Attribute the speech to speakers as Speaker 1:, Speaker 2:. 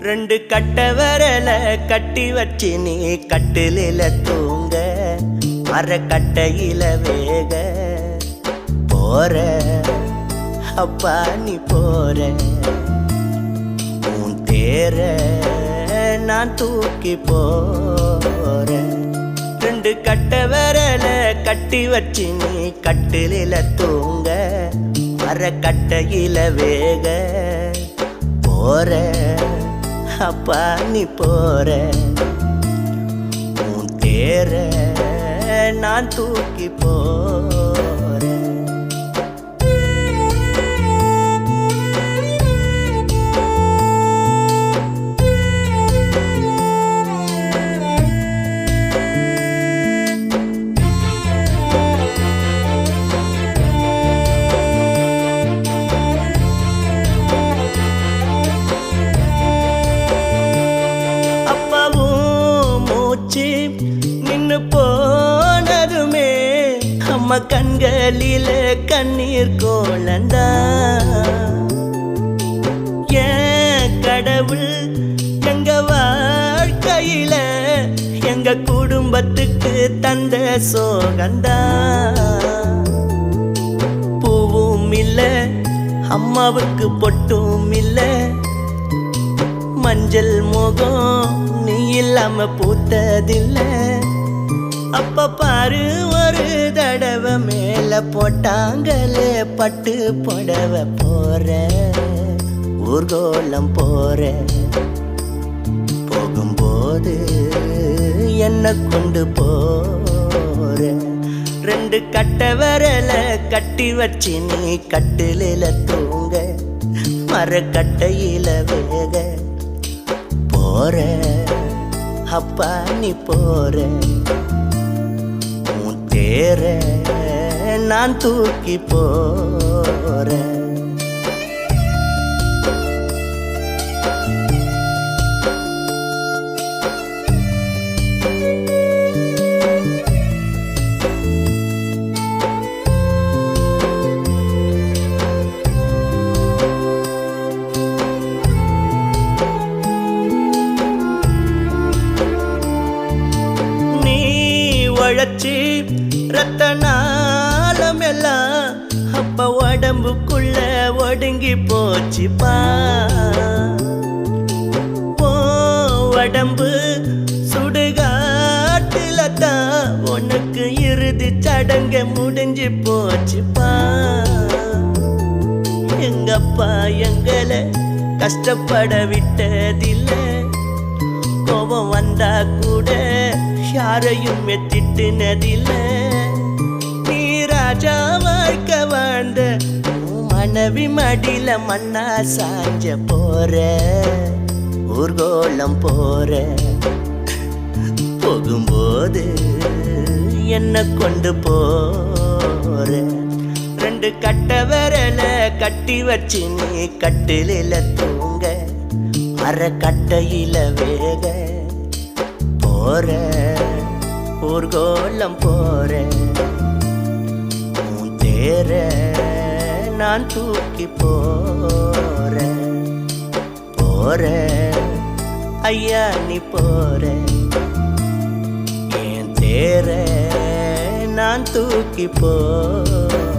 Speaker 1: ரெண்டு கட்ட வரல கட்டி வச்சு நீ கட்டிலில தூங்க அரை கட்டையில வேக போற அப்பா நீ போற உன் தேர நான் தூக்கி போற ரெண்டு கட்ட வரல கட்டி வச்சு நீ கட்டிலில தூங்க அரை கட்டையில வேக போற அப்பா நீ போற உன் தேர நான் தூக்கி போற நின்னு போனதுமே அம்மா கண்களில கண்ணீர் கோலந்தா ஏன் கடவுள் எங்க வாழ்க்கையில எங்க குடும்பத்துக்கு தந்த சோகந்தா பூவும் இல்ல அம்மாவுக்கு பொட்டும் இல்ல மஞ்சள் முகம் நீ இல்லாம பூத்ததில்ல அப்ப பாரு ஒரு தடவை மேல போட்டாங்களே பட்டு புடவை போற ஊர்கோலம் போற போகும்போது என்ன கொண்டு போற ரெண்டு கட்ட வரல கட்டி வச்சு நீ கட்டிலில தூங்க மரக்கட்டையில வேக போற அப்பா நீ போற உன் தேர நான் தூக்கி போற உழைச்சி ரத்த நாளம் எல்லாம் அப்ப உடம்புக்குள்ள ஒடுங்கி போச்சுப்பா உடம்பு சுடுகாட்டுல தான் உனக்கு இறுதி சடங்க முடிஞ்சு போச்சுப்பா எங்கப்பா எங்களை கஷ்டப்பட விட்டதில்லை கோபம் வந்தா கூட யாரையும் திட்டுனதில்ல நீ ராஜா வாழ்க்கை வாழ்ந்த மனைவி மடியில மண்ணா சாஞ்ச போற ஊர்கோலம் போற போகும்போது என்ன கொண்டு போற ரெண்டு கட்ட வரல கட்டி வச்சு நீ கட்டிலில தூங்க அரை கட்டையில வேக போற ஊர்கோலம் போற உன் தேர நான் தூக்கி போற போற ஐயா நீ போற என் தேர நான் தூக்கி போற